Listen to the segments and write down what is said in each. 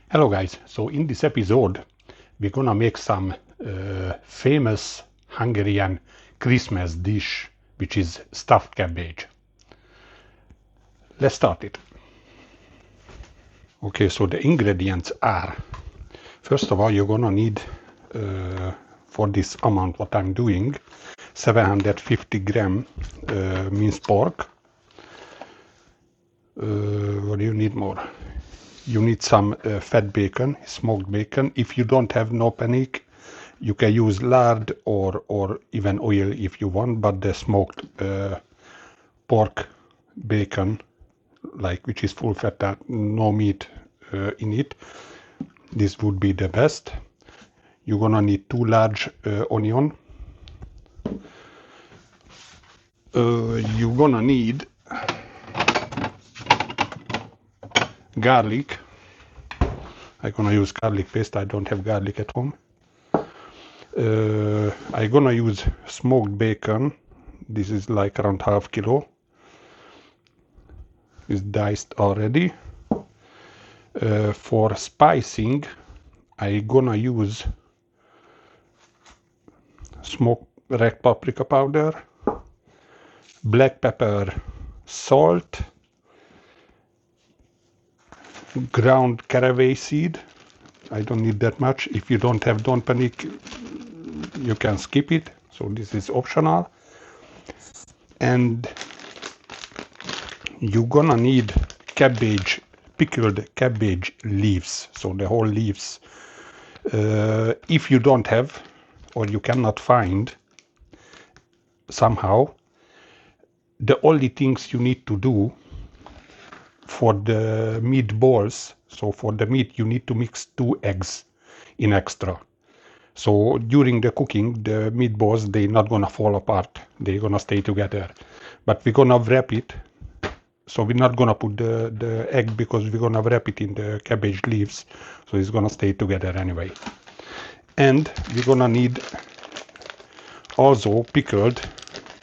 Hello guys, so in this episode we're gonna make some famous Hungarian Christmas dish which is stuffed cabbage. Let's start it. Okay, so the ingredients are, first of all you're gonna need for this amount what I'm doing 750 gram minced pork. What do you need more? You need some fat bacon, smoked bacon. If you don't have no panic, you can use lard or even oil if you want, but the smoked pork bacon, like which is full fat, no meat in it, this would be the best. You're gonna need 2 large onion. You're gonna need garlic. I'm gonna use garlic paste. I don't have garlic at home. I'm gonna use smoked bacon. This is like around half kilo. It's diced already. For spicing, I'm gonna use smoked red paprika powder, black pepper, salt, ground caraway seed. I don't need that much. If you don't have, don't panic, you can skip it. So this is optional. And you're gonna need cabbage, pickled cabbage leaves, so the whole leaves. If you don't have or you cannot find somehow, the only things you need to do for the meatballs, so for the meat you need to mix 2 eggs in extra. So during the cooking, the meatballs, they're not gonna fall apart, they're gonna stay together. But we're gonna wrap it, so we're not gonna put the egg because we're gonna wrap it in the cabbage leaves, so it's gonna stay together anyway. And we're gonna need also pickled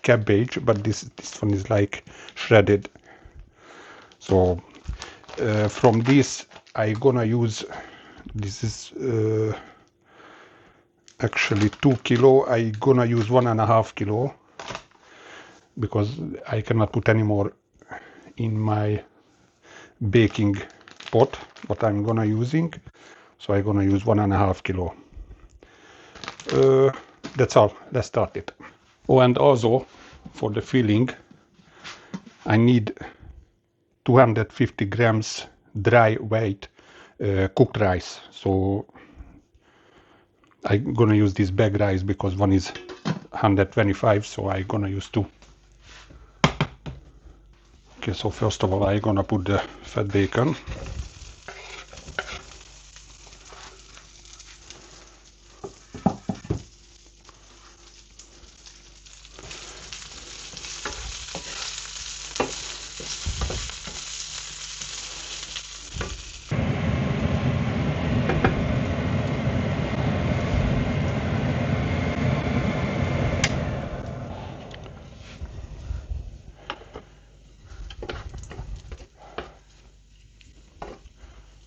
cabbage, but this one is like shredded. So from this I'm gonna use, this is actually 2 kilo. I'm gonna use 1.5 kilo because I cannot put any more in my baking pot what I'm gonna using, so I'm gonna use 1.5 kilo. That's all. Let's start it. Oh, and also for the filling I need 250 grams dry weight cooked rice. So I'm gonna use this bag rice because one is 125, so I'm gonna use 2. Okay, so first of all I'm gonna put the fat bacon.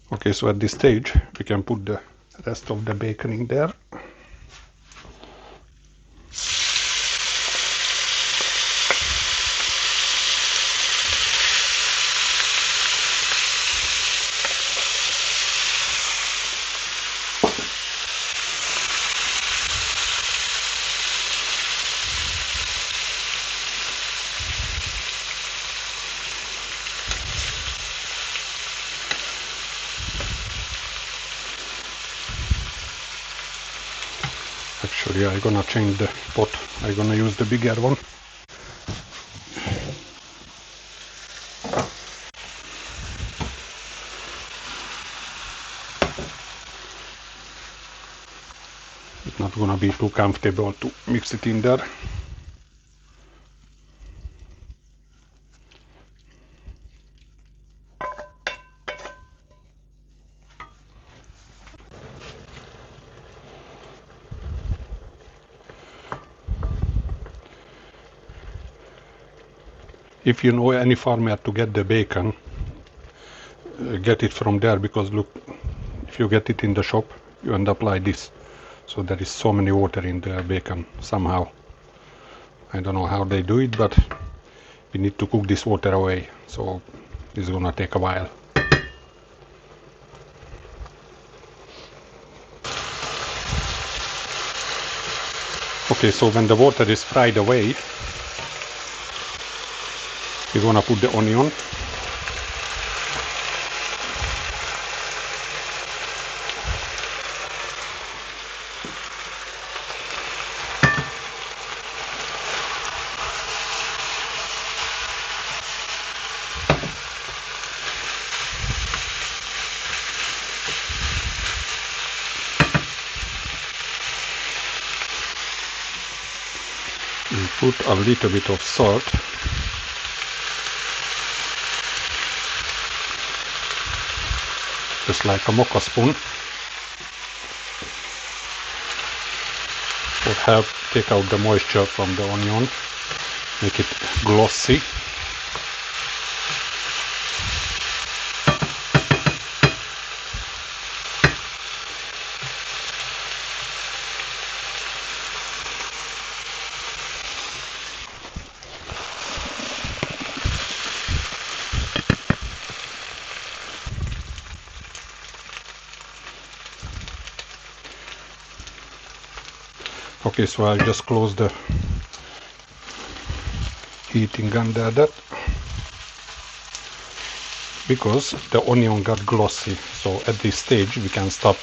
Okay, so at this stage we can put the rest of the bacon in there. Actually I'm gonna change the pot. I'm gonna use the bigger one. It's not gonna be too comfortable to mix it in there. If you know any farmer to get the bacon, get it from there, because look, If you get it in the shop, you end up like this. So there is so many water in the bacon somehow. I don't know how they do it, but we need to cook this water away. So it's gonna take a while. Okay, so when the water is fried away, we're gonna put the onion. We put a little bit of salt. Just like a mocha spoon. To help take out the moisture from the onion, make it glossy. Okay, so I'll just close the heating under that because the onion got glossy. So at this stage we can stop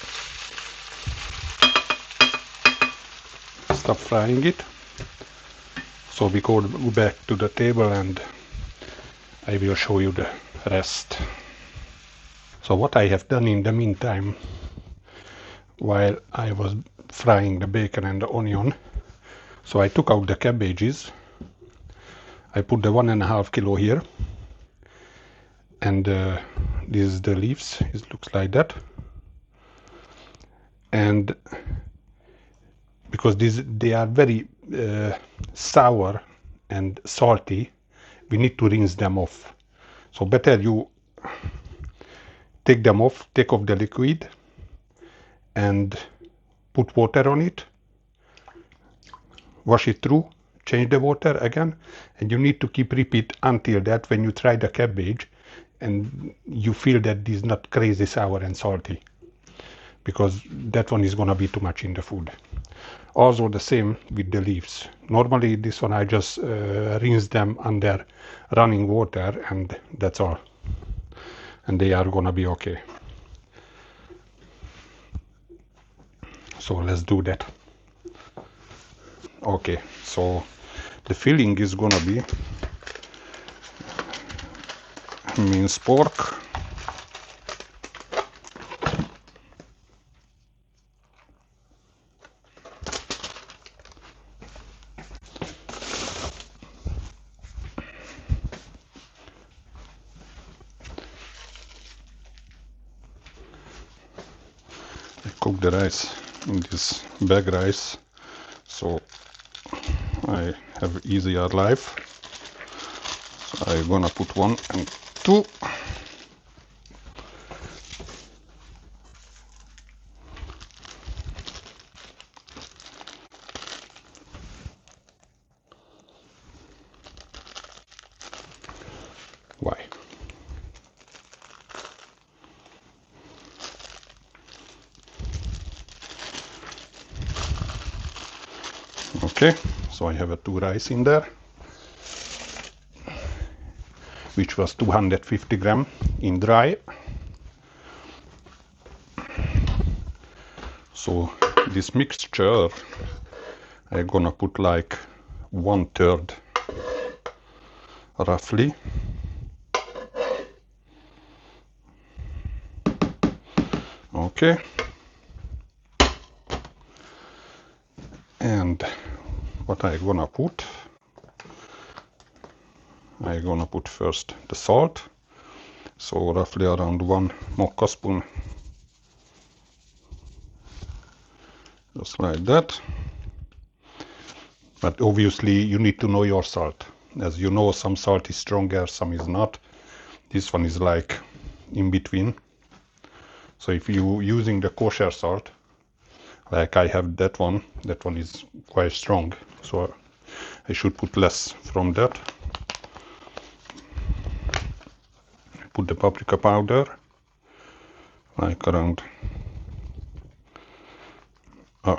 frying it. So we go back to the table and I will show you the rest. So what I have done in the meantime, while I was frying the bacon and the onion, so I took out the cabbages. I put the 1.5 kilo here, and this is the leaves. It looks like that. And because they are very sour and salty, we need to rinse them off. So better you take them off, take off the liquid and put water on it, wash it through, change the water again, and you need to keep repeat until that when you try the cabbage and you feel that it is not crazy sour and salty, because that one is gonna be too much in the food. Also the same with the leaves. Normally this one I just rinse them under running water and that's all, and they are gonna be okay. So let's do that. Okay, so the filling is gonna be minced pork, I cook the rice in this bag rice, so I have easier life. So I'm gonna put 1 and 2. Why? Okay, so I have a 2 rice in there, which was 250 gram in dry. So this mixture I'm gonna put like 1/3 roughly. Okay, and what I'm gonna put first the salt, so roughly around 1 mocha spoon, just like that. But obviously you need to know your salt. As you know, some salt is stronger, some is not. This one is like in between, So if you using the kosher salt, like I have that one is quite strong, so I should put less from that. Put the paprika powder, like around a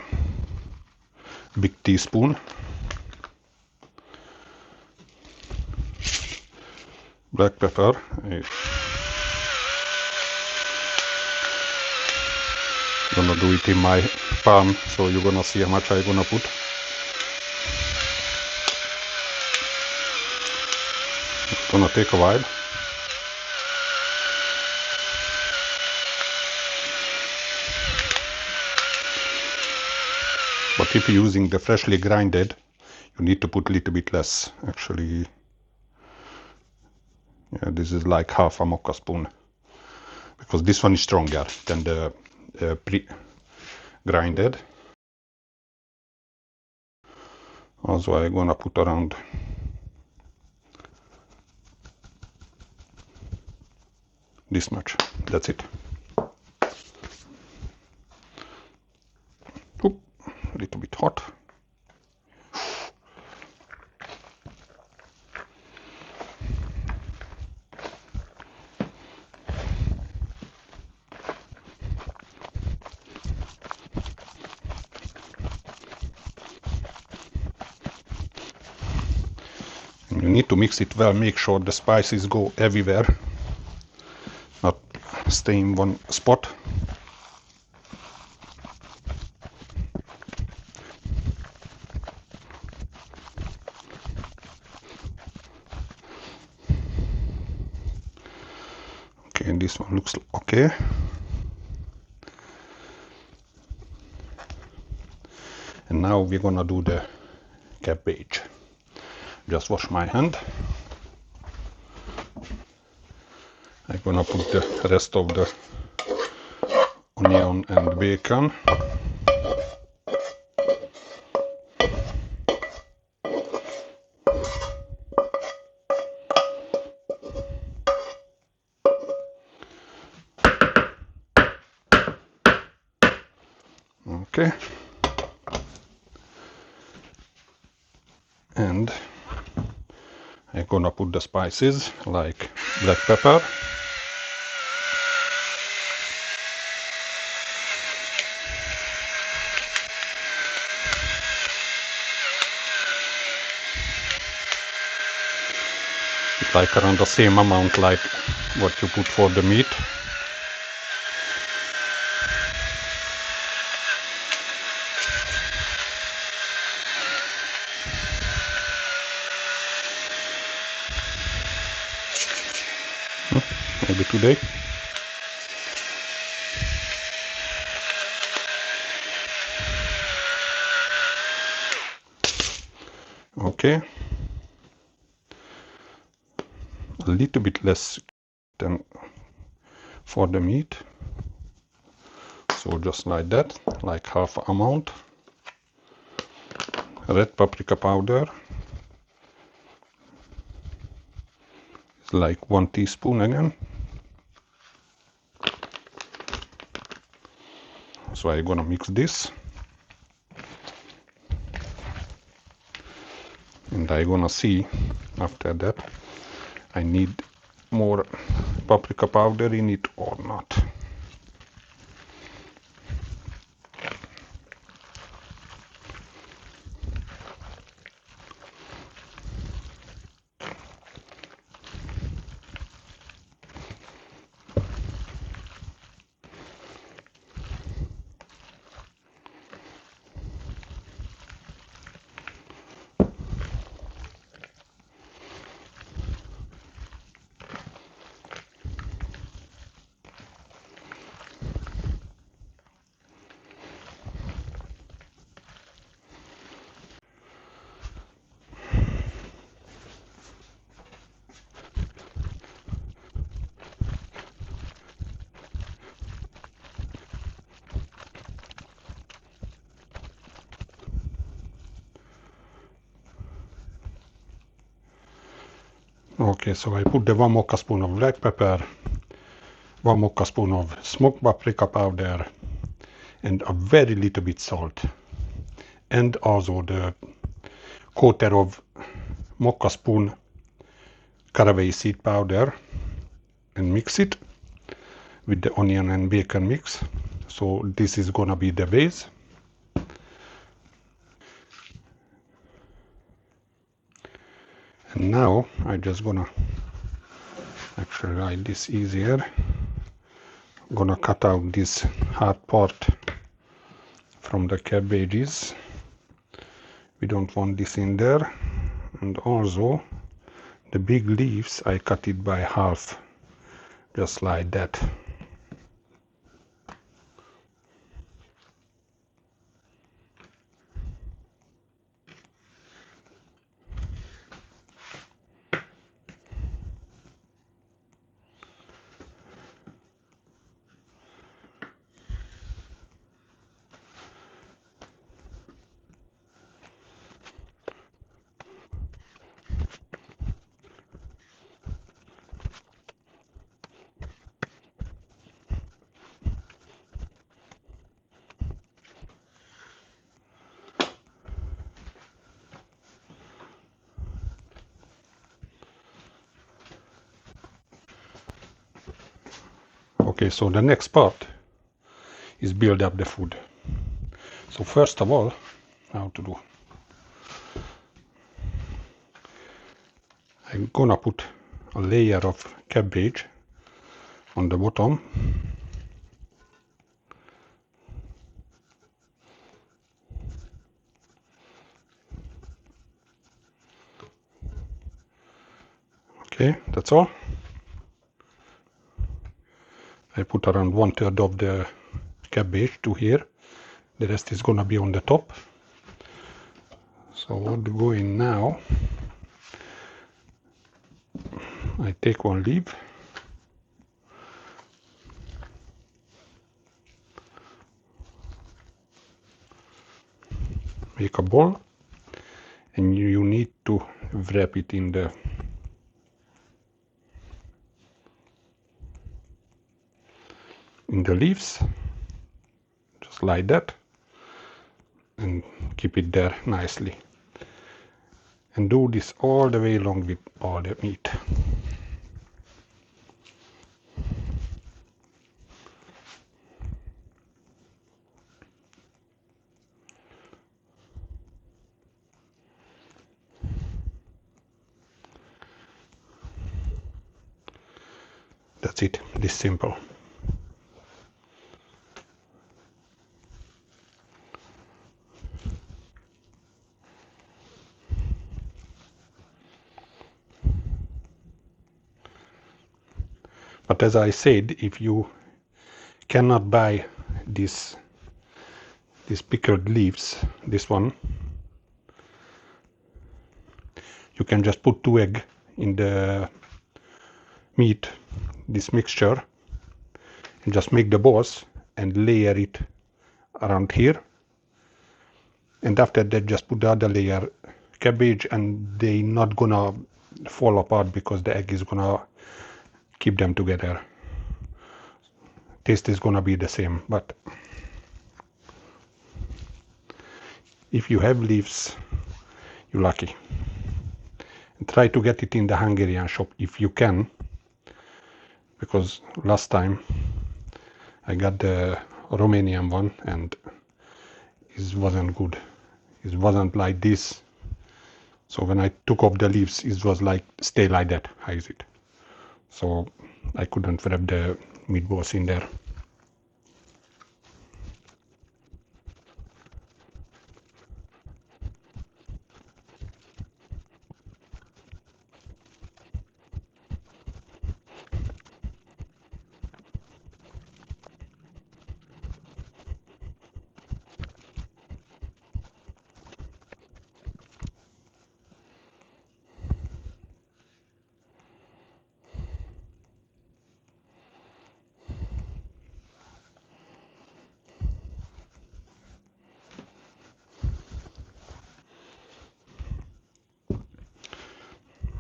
big teaspoon. Black pepper. I'm gonna do it in my palm, so you're gonna see how much I'm gonna put. It's gonna take a while. But if you're using the freshly grinded, you need to put a little bit less. Actually, yeah, this is like half a mocha spoon, because this one is stronger than the pre-grinded. Also, I'm gonna put around this much. That's it. Oop, a little bit hot. You need to mix it well, make sure the spices go everywhere, not stay in one spot. Okay, this one looks okay. And now we're gonna do the cabbage. Just wash my hand. I'm gonna put the rest of the onion and bacon. Okay. And I'm gonna put the spices like black pepper, like around the same amount like what you put for the meat. Maybe today. Okay. A little bit less than for the meat. So just like that, like half amount. Red paprika powder. It's like 1 teaspoon again. So I'm gonna mix this. And I'm gonna see after that I need more paprika powder in it or not. Okay, so I put the 1 mocha spoon of black pepper, 1 mocha spoon of smoked paprika powder, and a very little bit salt, and also the quarter of mocha spoon caraway seed powder, and mix it with the onion and bacon mix. So this is gonna be the base. And now I just gonna actually write this easier. I'm gonna cut out this hard part from the cabbages. We don't want this in there. And also the big leaves, I cut it by half, just like that. Okay, so the next part is build up the food. So first of all, how to do? I'm gonna put a layer of cabbage on the bottom. Okay, that's all. I put around 1/3 of the cabbage to here. The rest is gonna be on the top. So what go in now? I take one leaf, make a ball, and you need to wrap it in the leaves, just like that, and keep it there nicely. And do this all the way along with all the meat. That's it, this simple. But as I said, if you cannot buy these pickled leaves, this one, you can just put 2 eggs in the meat, this mixture, and just make the balls and layer it around here. And after that, just put the other layer cabbage, and they not gonna fall apart because the egg is gonna keep them together. Taste is gonna be the same, but if you have leaves, you're lucky. And try to get it in the Hungarian shop if you can, because last time I got the Romanian one and it wasn't good. It wasn't like this. So when I took off the leaves, it was like stay like that. How is it? So I couldn't wrap the meatballs in there.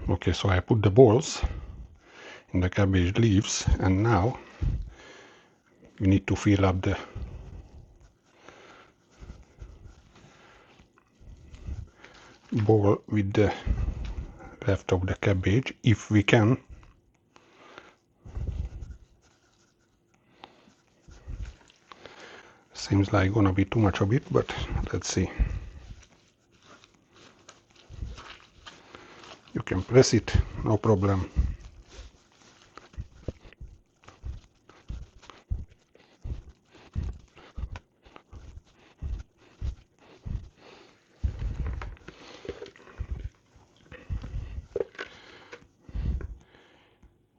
Okay, so I put the balls in the cabbage leaves, and now You need to fill up the bowl with the rest of the cabbage if we can. Seems like gonna be too much of it, but let's see. You can press it, no problem.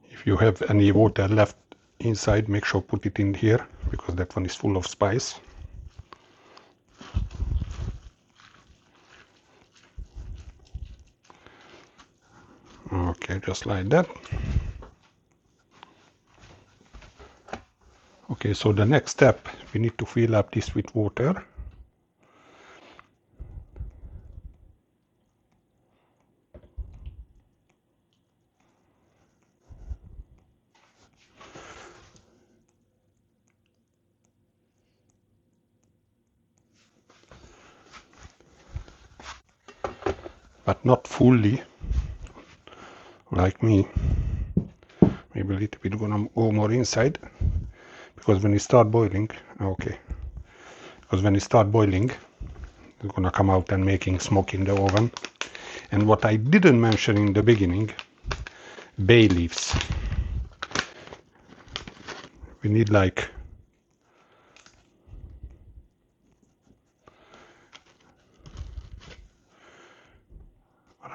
If you have any water left inside, make sure put it in here, because that one is full of spice. Okay, just like that. Okay, so the next step, we need to fill up this with water. But not fully, like me. Maybe a little bit gonna go more inside, because when it start boiling, okay, because when it start boiling, it's gonna come out and making smoke in the oven. And what I didn't mention in the beginning, bay leaves. We need like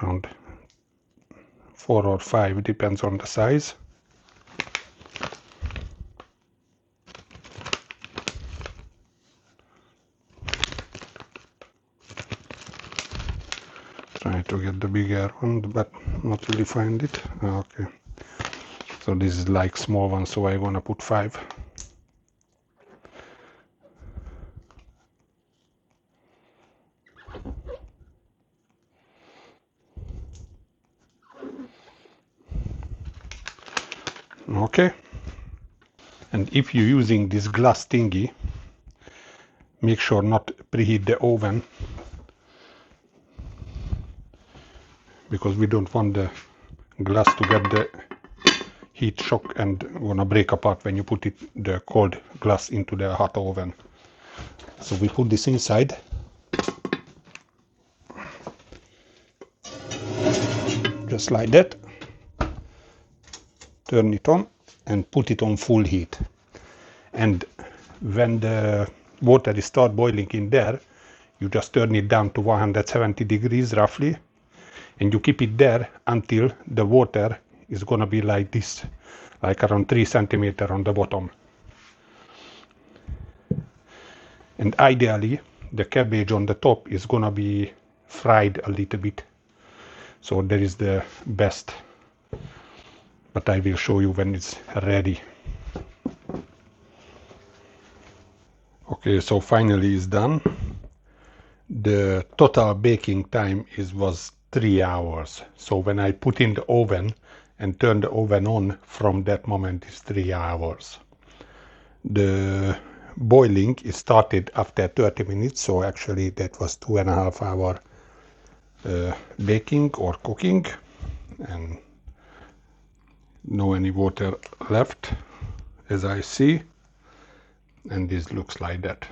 around 4 or 5, depends on the size. Try to get the bigger one, but not really find it. Okay, so this is like small one, so I'm gonna put 5. Okay, and if you're using this glass thingy, make sure not preheat the oven, because we don't want the glass to get the heat shock and gonna break apart when you put it, the cold glass, into the hot oven. So we put this inside. Just like that. Turn it on and put it on full heat. And when the water start boiling in there, you just turn it down to 170 degrees roughly, and you keep it there until the water is gonna be like this, like around 3 centimeters on the bottom. And ideally, the cabbage on the top is gonna be fried a little bit. So that is the best. But I will show you when it's ready. Okay, so finally it's done. The total baking time was 3 hours. So when I put in the oven and turn the oven on, from that moment is 3 hours. The boiling is started after 30 minutes, so actually that was 2.5 hours baking or cooking, and no any water left, as I see, and this looks like that.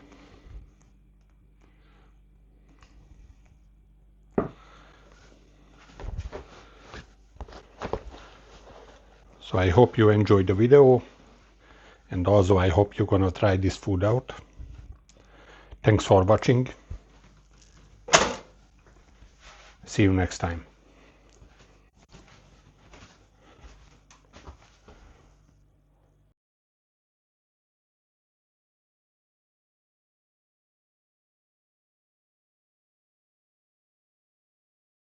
So I hope you enjoyed the video, and also I hope you're gonna try this food out. Thanks for watching. See you next time.